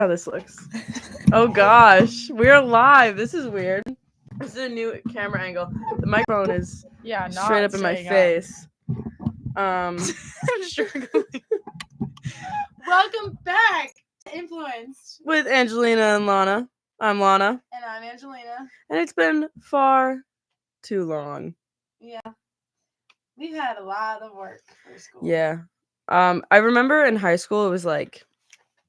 How this looks. Oh gosh, we're live. This is weird. This is a new camera angle. The microphone is straight up in my face. I'm struggling. Welcome back to Influenced with Angelina and Lana. I'm Lana. And I'm Angelina. And it's been far too long. Yeah. We've had a lot of work for school. Yeah. I remember in high school it was like,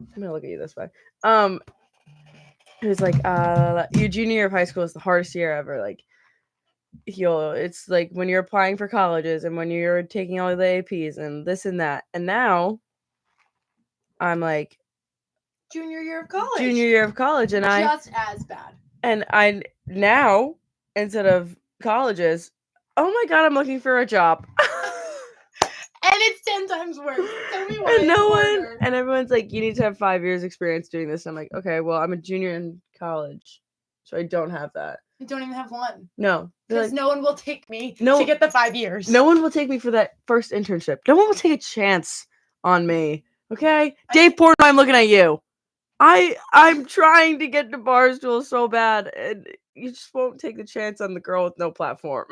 I'm gonna look at you this way. It was like your junior year of high school is the hardest year ever. Like it's like when you're applying for colleges and when you're taking all the APs and this and that. And now I'm like junior year of college. And just as bad. And I now, instead of colleges, oh my god, I'm looking for a job. And it's 10 times worse. Tell me why. And everyone's like, you need to have 5 years experience doing this. I'm like, okay, well, I'm a junior in college, so I don't have that. You don't even have one. No. Because no one will take me to get the 5 years. No one will take me for that first internship. No one will take a chance on me. Okay? Dave Portnoy, I'm looking at you. I'm trying to get to Barstool so bad, and you just won't take the chance on the girl with no platform.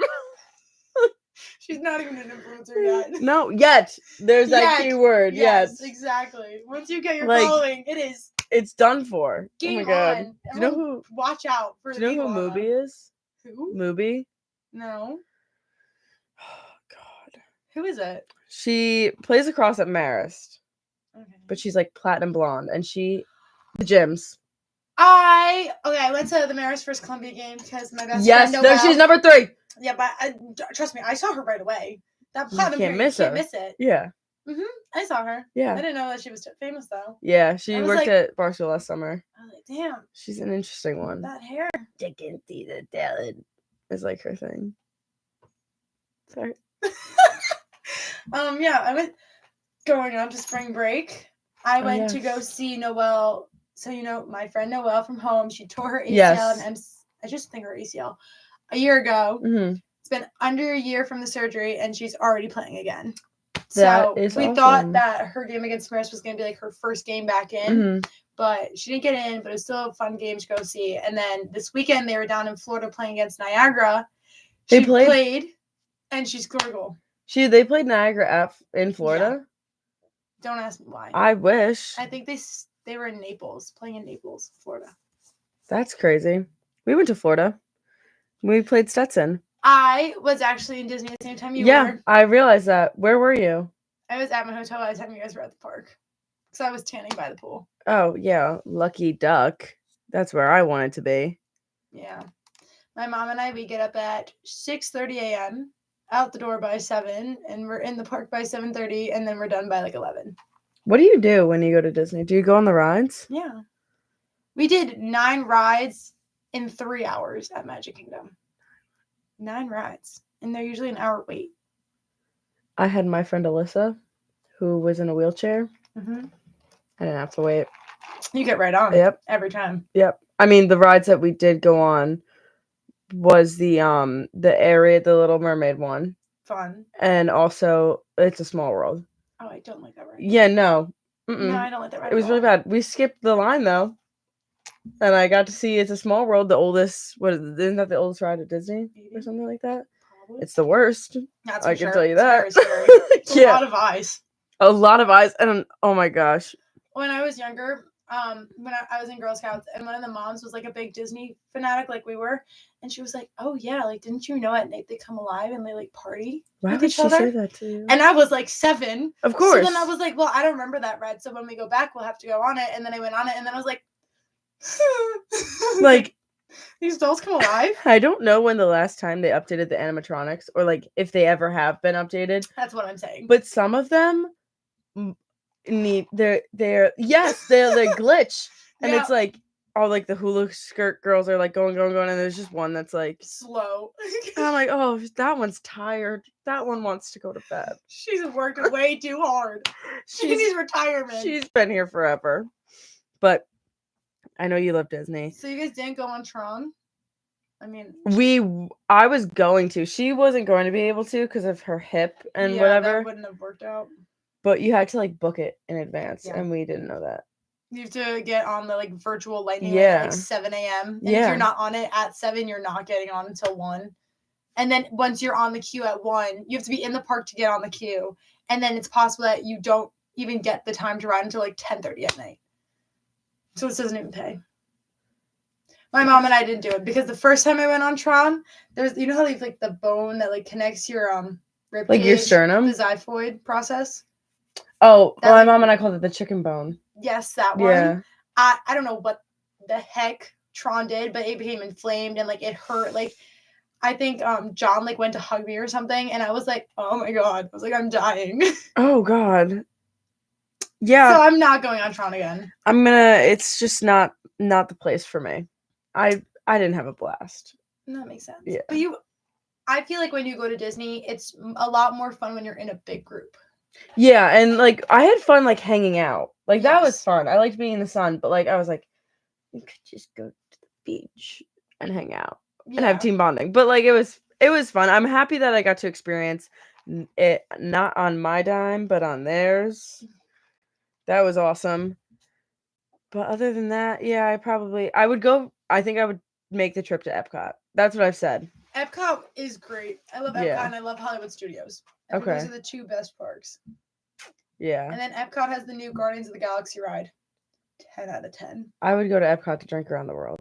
She's not even an influencer yet. No, yet. There's that key word. Yes, exactly. Once you get your following, it's done for. Game oh my god. on. Do you know who? Watch out for. Do you know who Mubi is? Who? Mubi? No. Oh god. Who is it? She plays across at Marist. Okay. But she's like platinum blonde, and the gyms. I went to the Marist first Columbia game because my best friend Noelle. Yes, she's number 3. Yeah, but trust me, I saw her right away. That platinum can't miss it. Yeah. I saw her. Yeah. I didn't know that she was famous though. Yeah, she worked at Barstool last summer. I was like, damn. She's an interesting one. That hair. Chicken Caesar salad is like her thing. Sorry. Yeah, I went going on to spring break. I went to go see Noelle. So, my friend Noelle from home, she tore her ACL and I just think her ACL a year ago. Mm-hmm. It's been under a year from the surgery and she's already playing again. So we awesome. thought that her game against Marist was going to be like her first game back in, but she didn't get in, but it was still a fun game to go see. And then this weekend they were down in Florida playing against Niagara. She played and she scored a goal. They played Niagara in Florida? Yeah. Don't ask me why. I wish. I think they were in Naples, playing in Naples, Florida. That's crazy. We went to Florida. We played Stetson. I was actually in Disney at the same time you were. Yeah, I realized that. Where were you? I was at my hotel by the time you guys were at the park. Because I was tanning by the pool. Oh, yeah. Lucky duck. That's where I wanted to be. Yeah. My mom and I, we get up at 6:30 a.m., out the door by 7, and we're in the park by 7:30, and then we're done by 11. What do you do when you go to Disney? Do you go on the rides? Yeah. We did 9 rides in 3 hours at Magic Kingdom. 9 rides. And they're usually an hour wait. I had my friend Alyssa, who was in a wheelchair. Mm-hmm. I didn't have to wait. You get right on. Yep. Every time. Yep. I mean, the rides that we did go on was the area, the Little Mermaid one. Fun. And also, It's a Small World. Oh, I don't like that ride. Yeah, no. No, I don't like that ride. It was really bad. We skipped the line, though. And I got to see It's a Small World, the oldest, isn't that the oldest ride at Disney? Maybe. Or something like that? Probably. It's the worst. That's I can tell you that. It's very scary. It's a lot of eyes. A lot of eyes. And, oh my gosh. When I was younger, when I was in Girl Scouts, and one of the moms was like a big Disney fanatic like we were, and she was like, oh yeah, like didn't you know at night they come alive and they like party with each other? Why would she say that to you? And I was like 7. Of course. So then I was like, well, I don't remember that ride, so when we go back we'll have to go on it. And then I went on it and then I was like like these dolls come alive? I don't know when the last time they updated the animatronics or like if they ever have been updated. That's what I'm saying. But some of them they're glitch. And it's like all like the hula skirt girls are like going, and there's just one that's like slow. And I'm like, oh, that one's tired. That one wants to go to bed. She's worked way too hard. She needs retirement. She's been here forever. But I know you love Disney. So you guys didn't go on Tron? I mean, I was going to. She wasn't going to be able to because of her hip and whatever. That wouldn't have worked out. But you had to like book it in advance, and we didn't know that. You have to get on the like virtual lightning lane at like 7 a.m. And if you're not on it at 7, you're not getting on until 1. And then once you're on the queue at 1, you have to be in the park to get on the queue. And then it's possible that you don't even get the time to ride until like 10:30 at night. So it doesn't even pay. My mom and I didn't do it because the first time I went on Tron, there's you know how they have like the bone that like connects your rib like cage, your sternum, the xiphoid process. Oh, well, my mom and I called it the chicken bone. Yes, that one. Yeah. I don't know what the heck Tron did, but it became inflamed and like it hurt. Like I think John like went to hug me or something, and I was like, oh my god, I was like, I'm dying. Oh god. Yeah. So I'm not going on Tron again. It's just not the place for me. I didn't have a blast. That makes sense. Yeah. But I feel like when you go to Disney, it's a lot more fun when you're in a big group. Yeah, and like I had fun like hanging out. Like that was fun. I liked being in the sun, but like I was like, you could just go to the beach and hang out and have team bonding. But like it was fun. I'm happy that I got to experience it not on my dime, but on theirs. That was awesome. But other than that, yeah, I would go. I think I would make the trip to Epcot. That's what I've said. Epcot is great. I love Epcot and I love Hollywood Studios. Those are the 2 best parks. Yeah. And then Epcot has the new Guardians of the Galaxy ride. 10 out of 10. I would go to Epcot to drink around the world.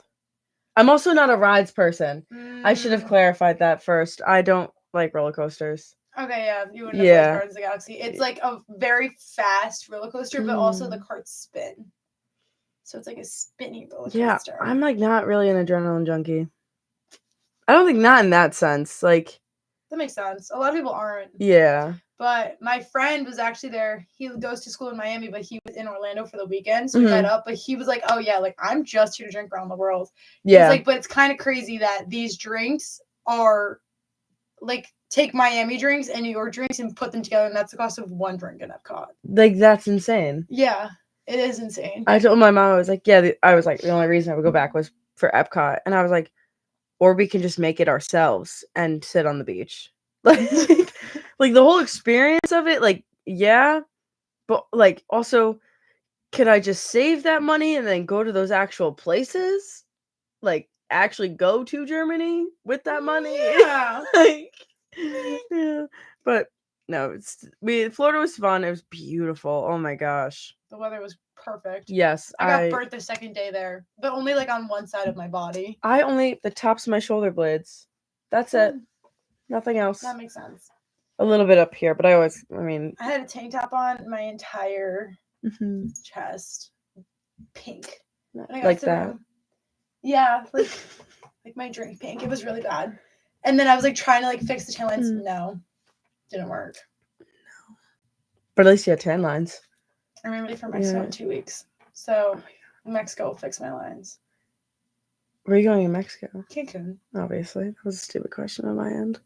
I'm also not a rides person. I should have clarified that first. I don't like roller coasters. Okay, yeah, you wouldn't have liked Guardians of the Galaxy. It's like a very fast roller coaster, but also the carts spin. So it's like a spinning roller coaster. Yeah, I'm like not really an adrenaline junkie. I don't think not in that sense. Like that makes sense. A lot of people aren't. Yeah. But my friend was actually there. He goes to school in Miami, but he was in Orlando for the weekend. So we met up. But he was like, oh, yeah, like I'm just here to drink around the world. He was like, but it's kind of crazy that these drinks are like take Miami drinks and New York drinks and put them together. And that's the cost of one drink in Epcot. Like, that's insane. Yeah, it is insane. I told my mom, I was like, the only reason I would go back was for Epcot. And I was like, or we can just make it ourselves and sit on the beach. Like the whole experience of it, like, yeah, but like also, can I just save that money and then go to those actual places? Like, actually go to Germany with that money? Yeah. Yeah. But no, Florida was fun. It was beautiful. Oh my gosh. The weather was perfect. Yes. I got burnt the second day there, but only like on one side of my body. The tops of my shoulder blades. That's it. Nothing else. That makes sense. A little bit up here, but I had a tank top on my entire chest, pink. Like that. Yeah, like my drink pink. It was really bad. And then I was like trying to like fix the tan lines. No, didn't work. No. But at least you had tan lines. I'm ready for Mexico in 2 weeks. So Mexico will fix my lines. Where are you going in Mexico? Cancun. Obviously. That was a stupid question on my end.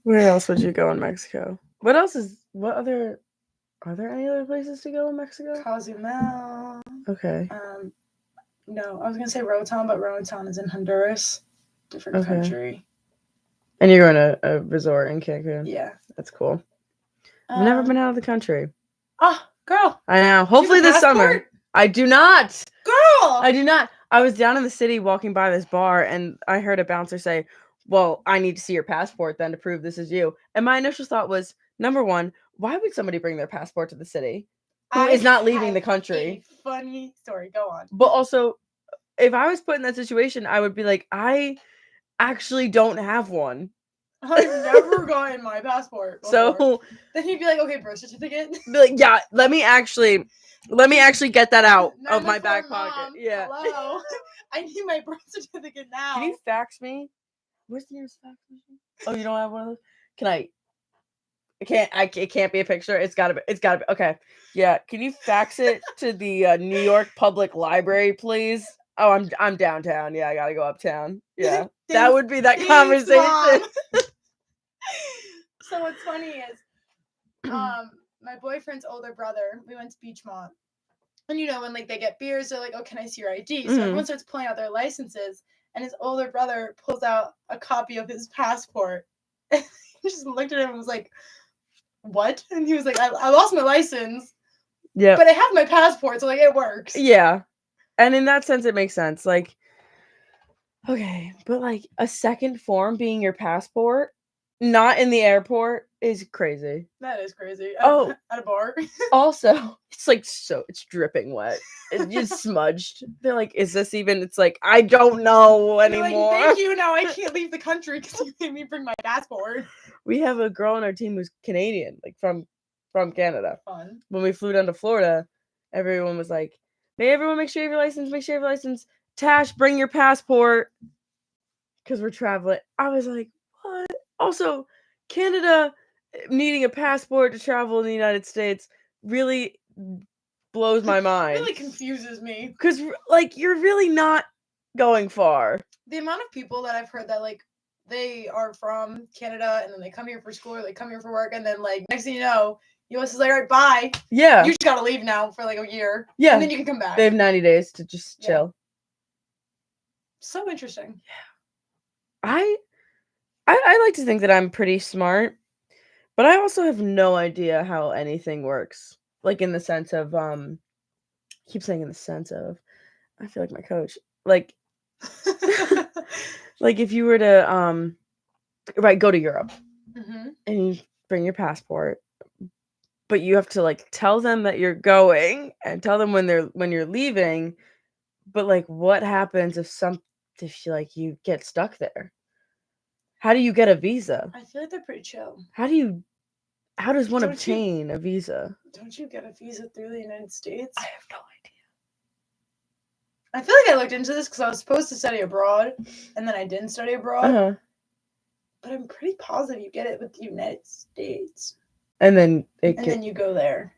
Where else would you go in Mexico? Are there any other places to go in Mexico? Cozumel. Okay. No, I was going to say Roatan, but Roatan is in Honduras. Different country. And you're going to a resort in Cancun? Yeah. That's cool. I've never been out of the country. Oh, girl. I know. Hopefully this summer. I do not. Girl. I do not. I was down in the city walking by this bar and I heard a bouncer say, well, I need to see your passport then to prove this is you. And my initial thought was, number one, why would somebody bring their passport to the city who is not leaving the country? Funny story. Go on. But also, if I was put in that situation, I would be like, I actually don't have one. I've never gotten my passport before. So then he'd be like, okay, birth certificate. Be like, yeah, let me actually get that out of my back pocket. Yeah. Hello. I need my birth certificate now. Can you fax me? Where's the nearest fax machine? Oh, you don't have one of those? Can I? It can't be a picture. It's gotta be. Okay. Yeah. Can you fax it to the New York Public Library, please? Oh, I'm downtown. Yeah, I gotta go uptown. Yeah. That would be that conversation. So what's funny is, my boyfriend's older brother, we went to Beachmont. And when like they get beers, they're like, oh, can I see your ID? So everyone starts pulling out their licenses. And his older brother pulls out a copy of his passport. And he just looked at him and was like, what? And he was like, I lost my license. Yeah. But I have my passport, so like it works. Yeah. And in that sense, it makes sense. Like, okay, but like a second form being your passport, not in the airport, is crazy. That is crazy. Oh, at a bar. Also, it's like it's dripping wet. It's just smudged. They're like, is this even? It's like, I don't know anymore. Like, thank you. No, I can't leave the country because you made me bring my passport. We have a girl on our team who's Canadian, like from Canada. Fun. When we flew down to Florida, everyone was like, "May everyone make sure you have your license. Make sure you have your license. Tash, bring your passport." Because we're traveling. I was like, what? Also, Canada needing a passport to travel in the United States really blows my mind. Really confuses me. Because, like, you're really not going far. The amount of people that I've heard that, like, they are from Canada and then they come here for school or they come here for work and then, like, next thing you know, US is like, all right, bye. Yeah. You just gotta leave now for, like, a year. Yeah. And then you can come back. They have 90 days to just chill. So interesting. Yeah. I like to think that I'm pretty smart, but I also have no idea how anything works. Like in the sense of I keep saying in the sense of, I feel like my coach. Like like if you were to go to Europe and you bring your passport, but you have to like tell them that you're going and tell them when you're leaving, but like what happens if you get stuck there? How do you get a visa? I feel like they're pretty chill. How does one obtain a visa? Don't you get a visa through the United States? I have no idea. I feel like I looked into this because I was supposed to study abroad, and then I didn't study abroad. But I'm pretty positive you get it with the United States. And then then you go there.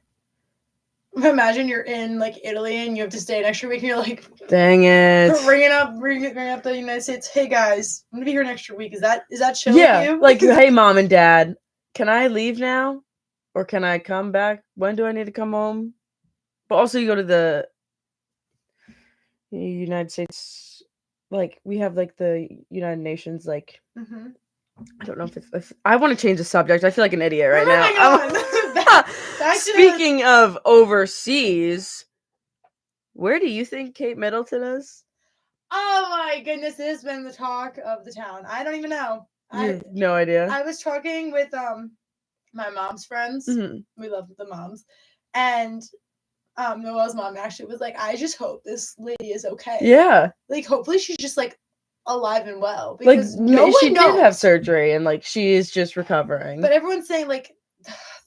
Imagine you're in like Italy and you have to stay an extra week and you're like, dang it. Bringing up the United States. Hey guys, I'm gonna be here an extra week. Is that chill with you? Like, hey mom and dad, can I leave now? Or can I come back? When do I need to come home? But also you go to the United States, like we have like the United Nations, like I don't know if I want to change the subject. I feel like an idiot right now. Speaking of overseas, where do you think Kate Middleton is? Oh my goodness, this has been the talk of the town. I don't even know. I have no idea. I was talking with my mom's friends. We love the moms. And Noelle's mom actually was like, I just hope this lady is okay. Yeah. Like hopefully she's just like alive and well. Because like she did have surgery and like she is just recovering. But everyone's saying like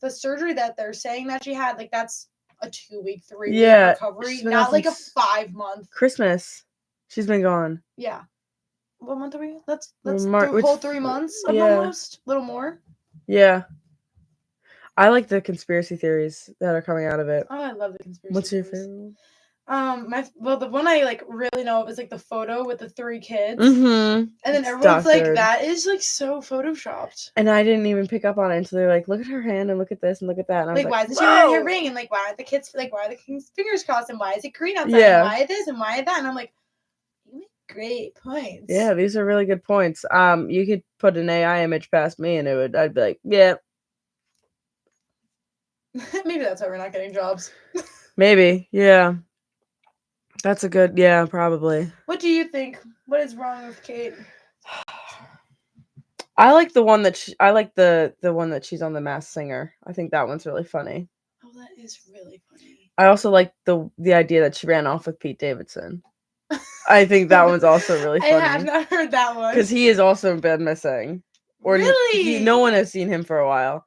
the surgery that they're saying that she had, like that's a 2-week, 3-week recovery, not like a 5-month. Christmas. She's been gone. Yeah. What month are we? That's the whole 3 months almost. A little more. Yeah. I like the conspiracy theories that are coming out of it. Oh, I love the conspiracy What's theories. Your favorite one? The one I like really know was like the photo with the 3 kids. And then everyone's like, that is like so photoshopped. And I didn't even pick up on it until they're like, look at her hand and look at this and look at that. And I was like, why isn't she wearing her ring? And like, why are the kids why are the king's fingers crossed? And why is it green outside? Yeah. And why this and why that? And I'm like, you make great points. Yeah, these are really good points. You could put an AI image past me and I'd be like, yeah. Maybe that's why we're not getting jobs. Maybe, yeah. That's a good, yeah, probably. What do you think? What is wrong with Kate? I like the one that I like the one that she's on The Masked Singer. I think that one's really funny. Oh, that is really funny. I also like the idea that she ran off with Pete Davidson. I think that one's also really funny. I have not heard that one. Because he has also been missing. Or really? No one has seen him for a while.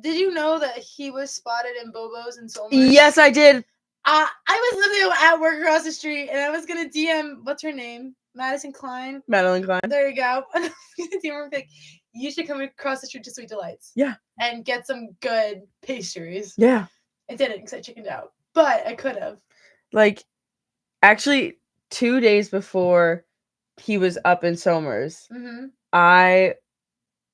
Did you know that he was spotted in Bobo's and Somers? Yes, I did. I was literally at work across the street, and I was gonna DM. What's her name? Madeline Klein. Madeline Klein. There you go. And I was gonna DM her like, you should come across the street to Sweet Delights. Yeah. And get some good pastries. Yeah. I didn't because I chickened out, but I could have. Like, actually, 2 days before he was up in Somers, I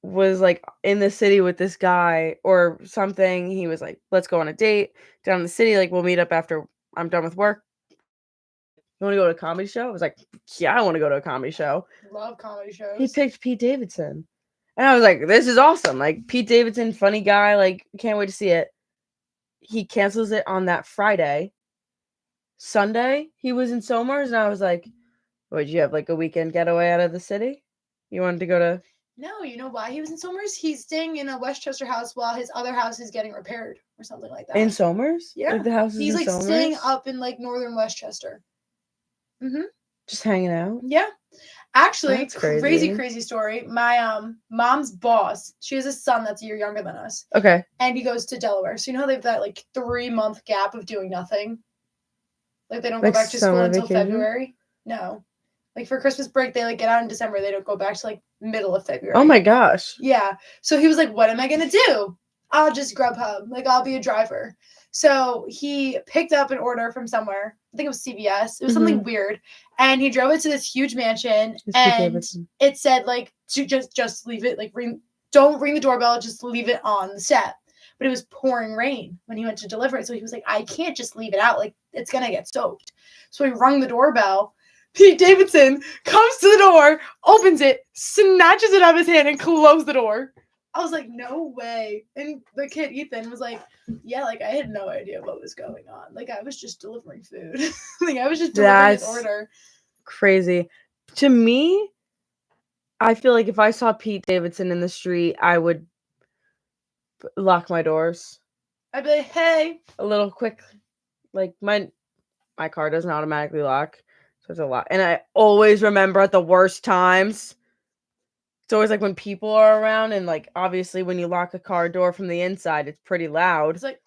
was like in the city with this guy or something. He was like, let's go on a date down in the city. Like, we'll meet up after I'm done with work. You want to go to a comedy show? I was like, yeah, I want to go to a comedy show. Love comedy shows. He picked Pete Davidson. And I was like, this is awesome. Like, Pete Davidson, funny guy. Like, can't wait to see it. he cancels it on that Friday. Sunday, he was in Somers, and I was like, "Would you have like a weekend getaway out of the city? You wanted to go to?" No, you know why he was in Somers? He's staying in a Westchester house while his other house is getting repaired or something like that. In Somers? Yeah, like the house is he's in like Somers? staying up in like northern Westchester. Just hanging out. Yeah. Actually, That's crazy. crazy story. My mom's boss, she has a son that's a year younger than us. Okay. And he goes to Delaware. So you know how they have that like 3-month gap of doing nothing? Like they don't go Like back to school summer until vacation? February? No. Like for Christmas break, they like get out in December. They don't go back to like middle of February. Oh my gosh. Yeah. So he was like, what am I gonna do? I'll just Grubhub. Like I'll be a driver. So he picked up an order from somewhere. I think it was CVS. It was something weird. And he drove it to this huge mansion. And it said like to just leave it, like don't ring the doorbell, just leave it on the step. But it was pouring rain when he went to deliver it. So he was like, I can't just leave it out. Like it's gonna get soaked. So he rung the doorbell. Pete Davidson comes to the door, opens it, snatches it out of his hand, and closed the door. I was like, no way. And the kid, Ethan, was like, yeah, like, I had no idea what was going on. Like, I was just delivering food. Like, I was just delivering his order. Crazy. To me, I feel like if I saw Pete Davidson in the street, I would lock my doors. I'd be like, hey. A little quick. Like, my car doesn't automatically lock. So it's a lot. And I always remember at the worst times. It's always like when people are around, and like obviously when you lock a car door from the inside, it's pretty loud. It's like,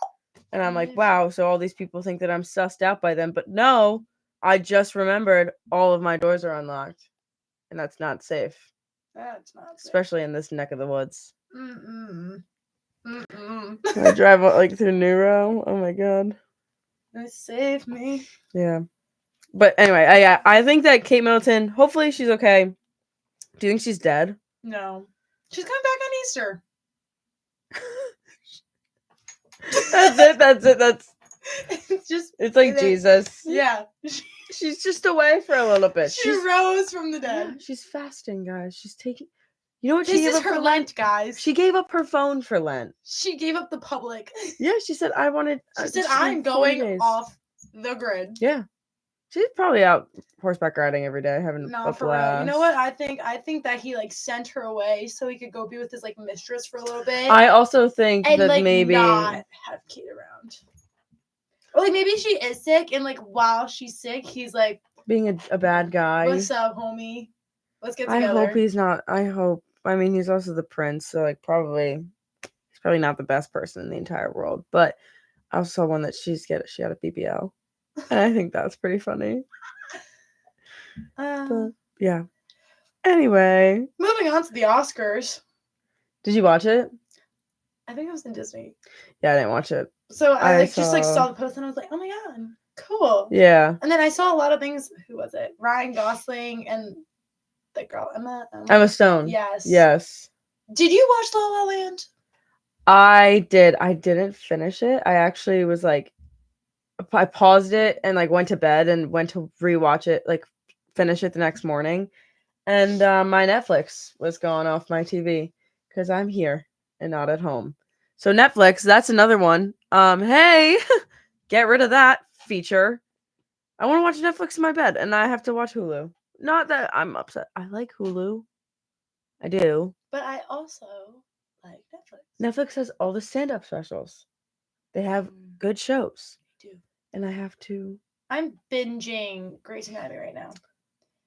and I'm like, wow, so all these people think that I'm sussed out by them. But no, I just remembered all of my doors are unlocked. And that's not safe. That's not safe. Especially in this neck of the woods. I drive like through Neuro. Oh my god. They saved me. Yeah. But anyway, I think that Kate Middleton, hopefully she's okay. Do you think she's dead? No. She's coming back on Easter. That's it. It's like Jesus. Yeah. She's just away for a little bit. She rose from the dead. Yeah, she's fasting, guys. She's taking. You know what? This is her Lent, guys. She gave up her phone for Lent. She gave up the public. Yeah, she said, She said, I'm going off the grid. Yeah. She's probably out horseback riding every day, having a blast. Real. You know what? I think that he like sent her away so he could go be with his like mistress for a little bit. I also think and, that like, maybe not have Kate around. Or like maybe she is sick, and like while she's sick, he's like being a bad guy. What's up, homie? Let's get together. I hope he's not. I mean, he's also the prince, so like he's probably not the best person in the entire world. But I also saw one that she had a BBL, and I think that's pretty funny. But, yeah. Anyway, moving on to the Oscars. Did you watch it? I think it was in Disney. Yeah, I didn't watch it. So I just saw the post and I was like, oh my god, cool. Yeah. And then I saw a lot of things. Who was it? Ryan Gosling and the girl Emma Stone. Yes. Did you watch La La Land? I did. I didn't finish it. I actually was like, I paused it and like went to bed and went to rewatch it, like finish it the next morning. And my Netflix was going off my TV because I'm here and not at home. So Netflix, that's another one. Hey, get rid of that feature. I want to watch Netflix in my bed and I have to watch Hulu. Not that I'm upset. I like Hulu. I do. But I also like Netflix. Netflix has all the stand-up specials. They have good shows. They do. And I have to. I'm binging Grey's Anatomy right now.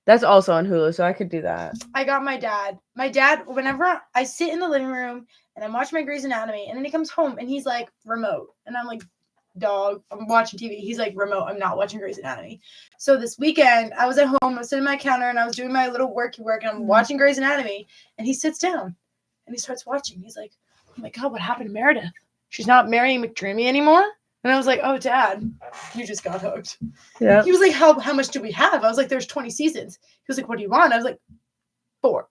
That's also on Hulu, so I could do that. I got my dad. My dad, whenever I sit in the living room and I'm watching my Grey's Anatomy, and then he comes home and he's like, remote. And I'm like, dog, I'm watching TV. He's like, remote, I'm not watching Grey's Anatomy. So this weekend, I was at home, I was sitting at my counter, and I was doing my little worky work, and I'm watching Grey's Anatomy, and he sits down, and he starts watching. He's like, oh my God, what happened to Meredith? She's not marrying McDreamy anymore? And I was like, oh, Dad, you just got hooked. Yeah. He was like, how much do we have? I was like, there's 20 seasons. He was like, what do you want? I was like, 4.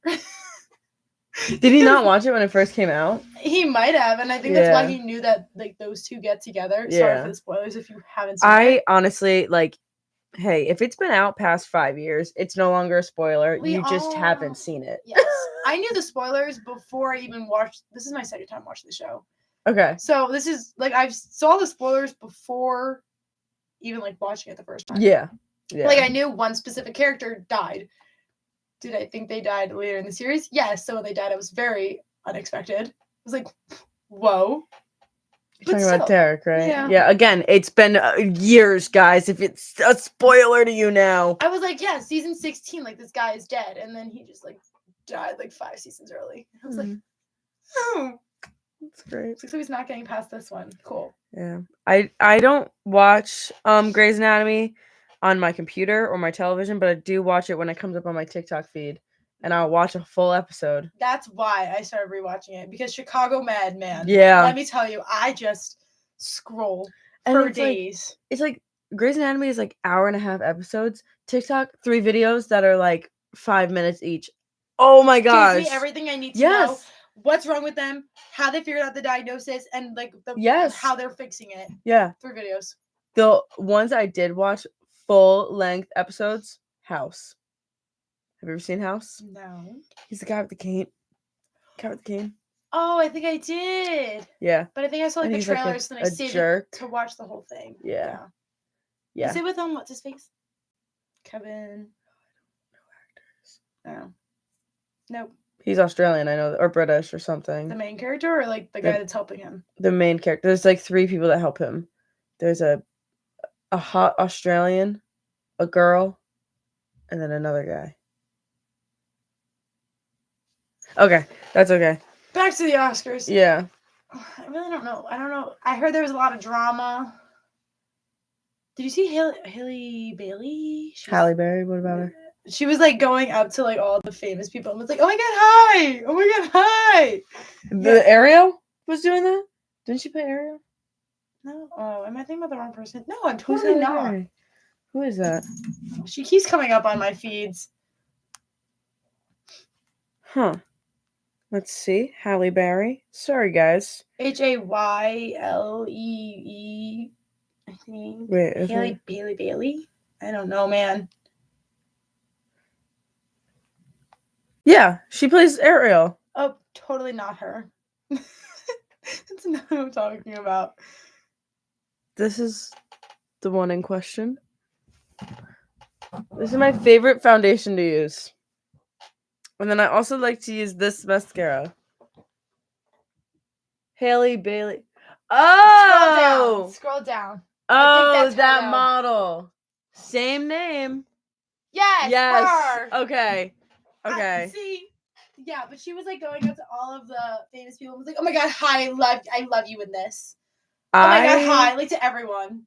Did he not watch it when it first came out? He might have, and I think that's why he knew that like those two get together. Sorry for the spoilers if you haven't seen it. I honestly, like, hey, if it's been out past 5 years, it's no longer a spoiler. You just haven't seen it. Yes. I knew the spoilers before I even watched. This is my second time watching the show. Okay. So this is like I saw the spoilers before even like watching it the first time. Yeah. Yeah. Like I knew one specific character died. Did I think they died later in the series? Yes. So when they died, it was very unexpected. I was like, whoa. You're talking about Derek, right? Yeah. Yeah. Again, it's been years, guys. If it's a spoiler to you now. I was like, yeah, season 16, like this guy is dead, and then he just like died like 5 seasons early. I was like, oh, that's great. So he's not getting past this one. Cool. Yeah. I don't watch Grey's Anatomy on my computer or my television, but I do watch it when it comes up on my TikTok feed, and I'll watch a full episode. That's why I started rewatching it, because Chicago Med, man. Yeah. Let me tell you, I just scroll for days. It's like Grey's Anatomy is like 1.5 hour episodes. TikTok, 3 videos that are like 5 minutes each. Oh my gosh. Gives me everything I need to know. What's wrong with them, how they figured out the diagnosis, and like how they're fixing it. Yeah. 3 videos. The ones I did watch full length episodes, House. Have you ever seen House? No. He's the guy with the cane. Oh, I think I did. Yeah. But I think I saw like the trailers, and I saved it to watch the whole thing. Yeah. Is it with what's his face? Kevin. No. Nope. He's Australian, I know, or British or something. The main character, or like the guy that's helping him? The main character. There's like 3 people that help him. There's a hot Australian, a girl, and then another guy. Okay, that's okay. Back to the Oscars. Yeah. I really don't know. I don't know. I heard there was a lot of drama. Did you see Halle Bailey? Halle Berry, what about her? She was like going up to like all the famous people and was like, "Oh my god, hi! Oh my god, hi!" The Ariel was doing that? Didn't she play Ariel? No. Oh, am I thinking about the wrong person? No, I'm totally not. Who is that? She keeps coming up on my feeds. Huh. Let's see. Halle Berry. Sorry, guys. Haylee. I think. Wait. Bailey? I don't know, man. Yeah, she plays Ariel. Oh, totally not her. That's not what I'm talking about. This is the one in question. This is my favorite foundation to use. And then I also like to use this mascara. Halle Bailey. Oh! Scroll down. Oh, that model. Same name. Yes. Her. Okay. See, yeah, but she was like going up to all of the famous people and was like, "Oh my god, hi, I love you in this. Oh my god, hi," like to everyone.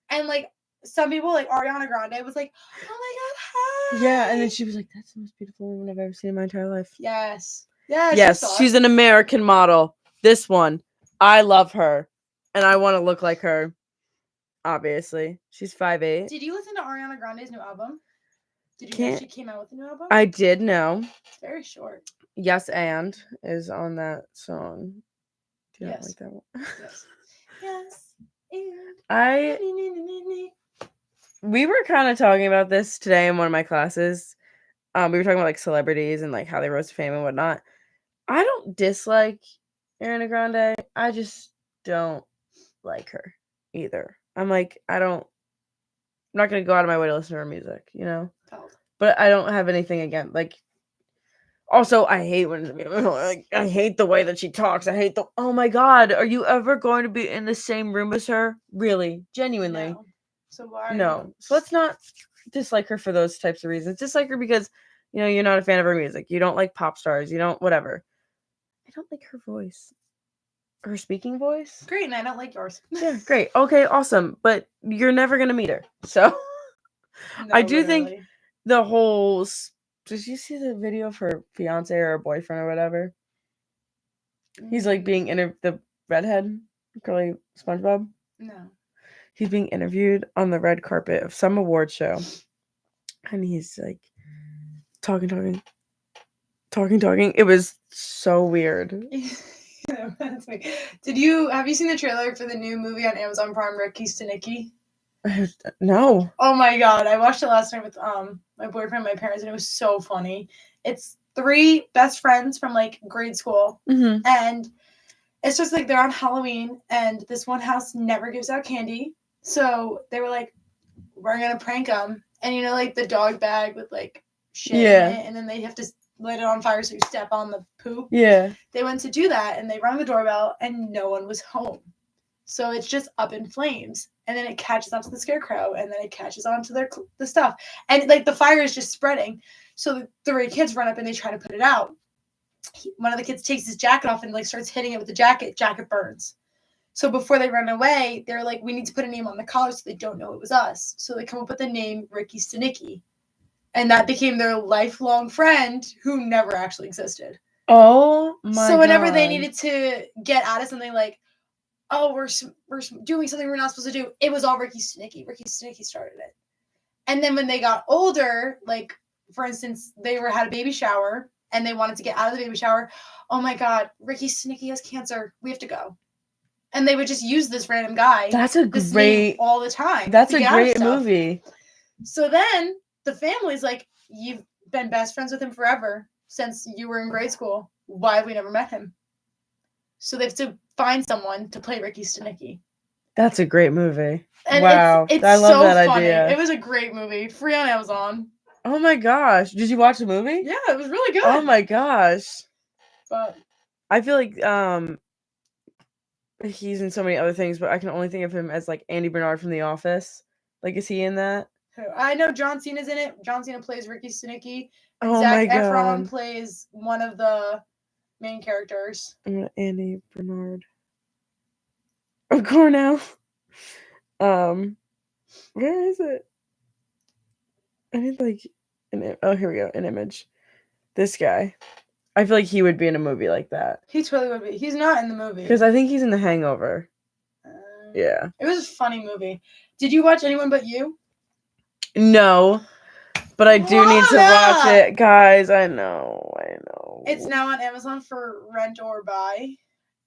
And like some people, like Ariana Grande, was like, "Oh my god, hi." Yeah, and then she was like, "That's the most beautiful woman I've ever seen in my entire life." Yes. Yeah. Yes, she's an American model. This one, I love her, and I want to look like her. Obviously, she's 5'8". Did you listen to Ariana Grande's new album? Did you know she came out with a new album? I did know. It's very short. Yes, and is on that song. Do you not like that one? Yes. And. We were kind of talking about this today in one of my classes. We were talking about like celebrities and like how they rose to fame and whatnot. I don't dislike Ariana Grande. I just don't like her either. I'm not gonna go out of my way to listen to her music, you know? But I don't have anything against, like, also I hate I hate the way that she talks. Oh my god, are you ever going to be in the same room as her? Really? Genuinely? No. So why? No. So let's not dislike her for those types of reasons. Dislike her because, you know, you're not a fan of her music. You don't like pop stars. You don't, whatever. I don't like her voice. Her speaking voice? Great, and I don't like yours. Yeah, great. Okay, awesome. But you're never going to meet her. So I do think the whole... Did you see the video of her fiance or her boyfriend or whatever? He's like being the redhead, curly SpongeBob? No. He's being interviewed on the red carpet of some award show. And he's like talking. It was so weird. Have you seen the trailer for the new movie on Amazon Prime, Ricky's to Nikki? No. Oh my god, I watched it last night with my boyfriend and my parents, and it was so funny. It's 3 best friends from like grade school, mm-hmm. and it's just like they're on Halloween and this one house never gives out candy. So they were like, we're going to prank them. And you know, like the dog bag with like shit in it, and then they have to light it on fire so you step on the poop. Yeah. They went to do that and they rang the doorbell and no one was home. So it's just up in flames. And then it catches onto the scarecrow and then it catches onto the stuff. And like the fire is just spreading. So the 3 kids run up and they try to put it out. One of the kids takes his jacket off and like starts hitting it with the jacket. Jacket burns. So before they run away, they're like, we need to put a name on the collar so they don't know it was us. So they come up with the name Ricky Stenicki. And that became their lifelong friend who never actually existed. Oh my god. So whenever they needed to get at us something like, oh, we're doing something we're not supposed to do, it was all Ricky Stenicki. Ricky Stenicki started it. And then when they got older, like, for instance, they had a baby shower and they wanted to get out of the baby shower. Oh my God, Ricky Stenicki has cancer. We have to go. And they would just use this random guy. That's a great all the time. That's a great movie. So then the family's like, you've been best friends with him forever since you were in grade school. Why have we never met him? So they have to find someone to play Ricky Stenicki. That's a great movie. And wow. It's I love so that funny. idea. It was a great movie. Free on Amazon. Oh my gosh. Did you watch the movie? Yeah, it was really good. Oh my gosh. But I feel like he's in so many other things, but I can only think of him as like Andy Bernard from The Office. Like, is he in that? I know John Cena's in it. John Cena plays Ricky Stenicki. And Oh Zac my Efron god. plays one of the main characters. Andy Bernard. Oh, Cornell. Where is it? I need like here we go. An image. This guy. I feel like he would be in a movie like that. He totally would be. He's not in the movie. Because I think he's in The Hangover. Yeah. It was a funny movie. Did you watch Anyone But You? No. But I do need to watch it. Guys, I know. It's now on Amazon for rent or buy.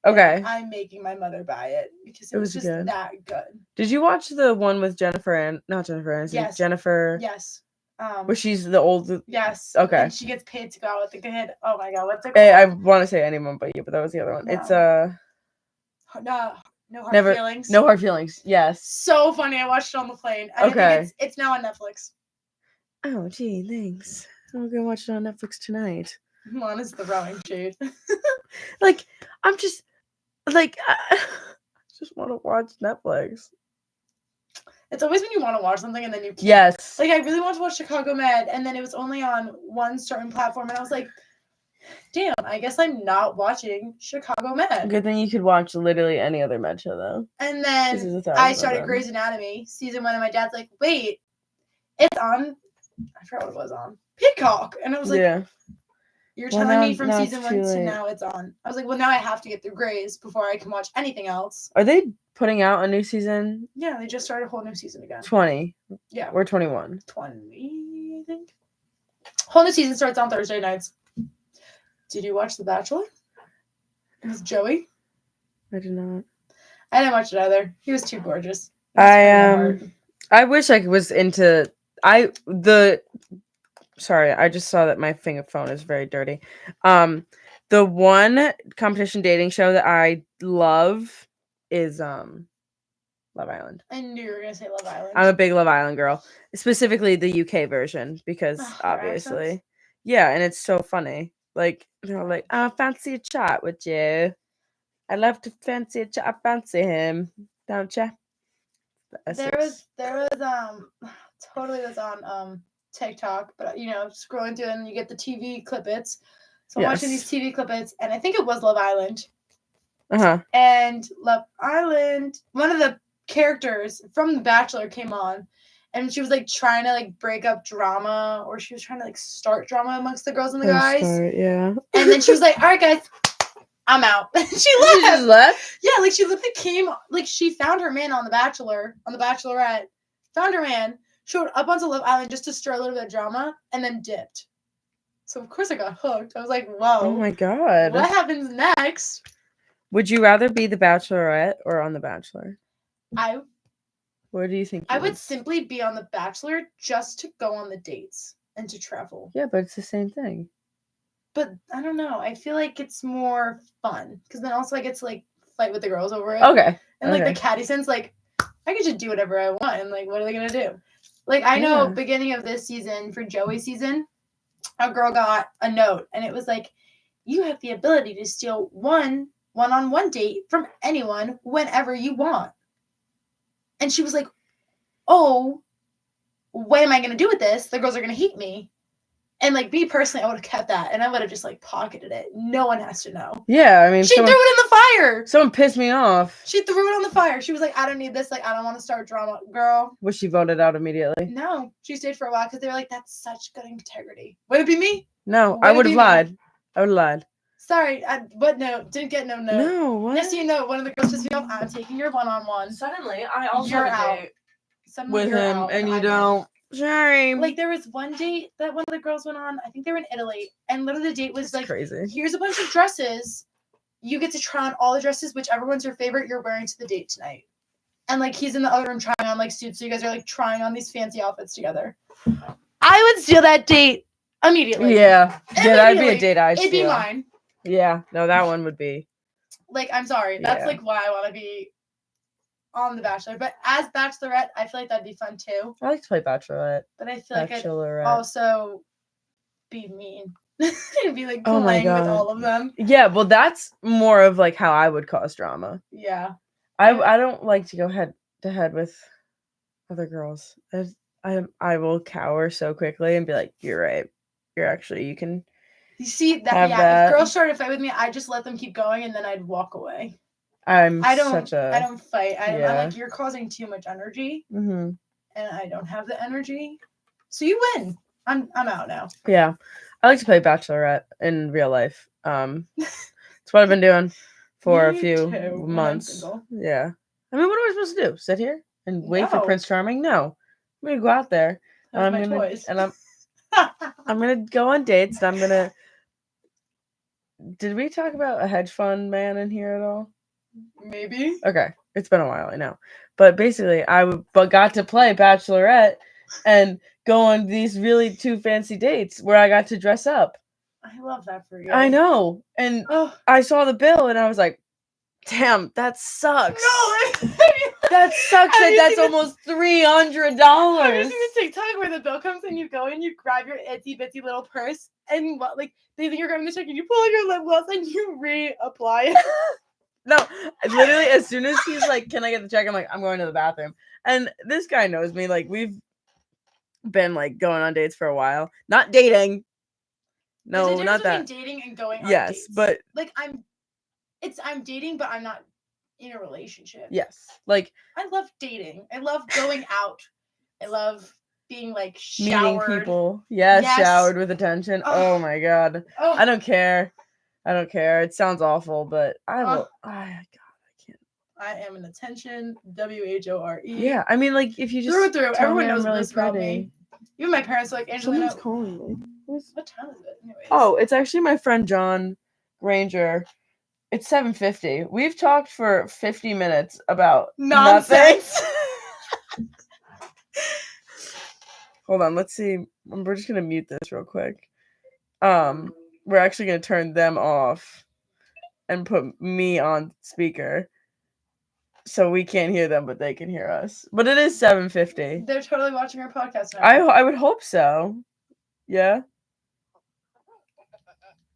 Okay. I'm making my mother buy it because it was just good. that good. Did you watch the one with Jennifer not Jennifer Aniston? Yes. Jennifer. Yes. Where she's the old. Yes. Okay. And she gets paid to go out with the kid. Oh my god, what's it called? Hey, I want to say Anyone But You, but that was the other one. No. It's No Hard Feelings. No Hard Feelings. Yes. So funny. I watched it on the plane. And okay. I think it's now on Netflix. Oh gee, thanks. I'm gonna watch it on Netflix tonight. Lana's throwing shade. Like, I'm just like I just want to watch Netflix. It's always when you want to watch something and then you can't. Yes. Like, I really want to watch Chicago Med, and then it was only on one certain platform, and I was like, damn, I guess I'm not watching Chicago Med. Good thing you could watch literally any other med show, though. And then I started Grey's Anatomy, season 1, and my dad's like, wait, it's on, I forgot what it was on, Peacock. And I was like, yeah. You're telling me from season 1 to now it's on. I was like, well, now I have to get through Grey's before I can watch anything else. Are they putting out a new season? Yeah, they just started a whole new season again. 20. Yeah. We're 21. 20, I think. Whole new season starts on Thursday nights. Did you watch The Bachelor? With Joey? I did not. I didn't watch it either. He was too gorgeous. I wish I was into sorry, I just saw that my phone is very dirty. The one competition dating show that I love is Love Island. I knew you were gonna say Love Island. I'm a big Love Island girl, specifically the UK version because obviously, yeah, and it's so funny. Like they're like, "I fancy a chat with you. I love to fancy a chat. I fancy him, don't you?" There was totally was on TikTok, but scrolling through and you get the TV clippets. So I'm watching these TV clippets, and I think it was Love Island. And Love Island, one of the characters from The Bachelor came on, and she was like trying to like break up drama, or she was trying to like start drama amongst the girls and the guys. Yeah. And then she was like, "All right, guys, I'm out." And she left. She just left? Yeah, like she literally came, like she found her man on The Bachelor, on The Bachelorette, found her man, showed up onto Love Island just to stir a little bit of drama, and then dipped. So of course I got hooked. I was like, whoa. Oh my god. What happens next? Would you rather be The Bachelorette or on The Bachelor? What do you think? I would simply be on The Bachelor just to go on the dates and to travel. Yeah, but it's the same thing. But I don't know. I feel like it's more fun because then also I get to like fight with the girls over it. Okay. And like the catty sense, like I can just do whatever I want. And like, what are they gonna do? Like I know beginning of this season for Joey's season, a girl got a note and it was like, you have the ability to steal one-on-one date from anyone whenever you want. And she was like, oh, what am I gonna do with this? The girls are gonna hate me. And like me personally, I would have kept that and I would have just like pocketed it. No one has to know. Yeah, I mean, she threw it in the fire. Someone pissed me off. She threw it on the fire. She was like, I don't need this. Like, I don't want to start drama. Girl. Was she voted out immediately? No, she stayed for a while because they were like, that's such good integrity. Would it be me? No, I would have lied. I would have lied. Sorry, but no, didn't get no note. No, what? Next thing you know, one of the girls pissed me off. I'm taking your one-on-one. Suddenly, I also you're have a out. date Suddenly with you're him, out, and you don't. Sorry. Like there was one date that one of the girls went on. I think they were in Italy, and literally the date was That's like, crazy. Here's a bunch of dresses. You get to try on all the dresses, whichever one's your favorite. You're wearing to the date tonight. And like he's in the other room trying on like suits, so you guys are like trying on these fancy outfits together. I would steal that date immediately. Yeah, that'd be a date I steal. It'd be mine. Yeah, no, that one would be. Like, I'm sorry. That's like why I want to be on The Bachelor. But as Bachelorette, I feel like that'd be fun too. I like to play Bachelorette. But I feel like I'd also be mean. It'd be like playing with all of them. Yeah, well, that's more of like how I would cause drama. Yeah. I don't like to go head to head with other girls. I will cower so quickly and be like, you're right. You can. You see that? Yeah. If girls started to fight with me, I just let them keep going and then I'd walk away. I don't fight. I'm like, you're causing too much energy, and I don't have the energy, so you win. I'm out now. Yeah, I like to play Bachelorette in real life. That's what I've been doing for a few months. Yeah, I mean, what am I supposed to do? Sit here and wait for Prince Charming? No, I'm gonna go out there. I'm gonna go on dates. And I'm gonna. Did we talk about a hedge fund man in here at all? Maybe. Okay. It's been a while, I know. But basically, I got to play Bachelorette and go on these really too fancy dates where I got to dress up. I love that for you. I know. And I saw the bill and I was like, damn, that sucks. No, that sucks. That's almost $300. Have you seen the TikTok where the bill comes and you go and you grab your itsy bitsy little purse and they think you're grabbing the check and you pull out your lip gloss and you reapply it? No, literally, as soon as he's like, can I get the check? I'm like, I'm going to the bathroom. And this guy knows me. Like, we've been, like, going on dates for a while. Not dating. No, not that. Dating and going on dates. Yes, but... Like, I'm dating, but I'm not in a relationship. Yes. Like... I love dating. I love going out. I love being, like, showered. Meeting people. Yes, showered with attention. Oh my God. I don't care. It sounds awful, but I will. I can't. I am an attention. WHORE. Yeah, I mean, like if you just through. Everyone knows really this about me. Even my parents are like, Angelina. Someone's calling me. What time is it? Anyways. Oh, it's actually my friend John Granger. It's 7:50. We've talked for 50 minutes about nonsense. Hold on, let's see. We're just gonna mute this real quick. We're actually going to turn them off and put me on speaker so we can't hear them, but they can hear us. But it is 7:50. They're totally watching our podcast now. I would hope so. Yeah.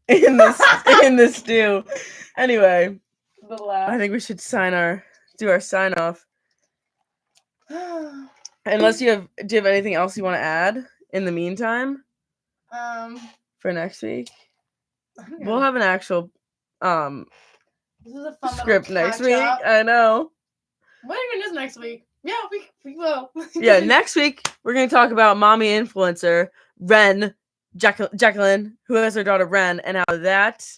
In the stew. Anyway, I think we should do our sign off. Unless do you have anything else you want to add in the meantime? For next week? We'll have an actual this is a fun script next week. I know. What even is next week? Yeah, we will. Yeah, next week we're gonna talk about mommy influencer Jacqueline, who has her daughter Ren, and how that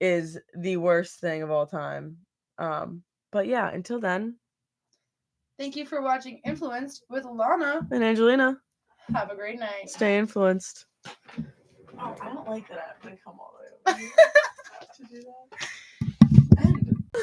is the worst thing of all time. But yeah, until then. Thank you for watching Influenced with Lana and Angelina. Have a great night. Stay influenced. Oh, I don't like that I have to come all the way over here to do that.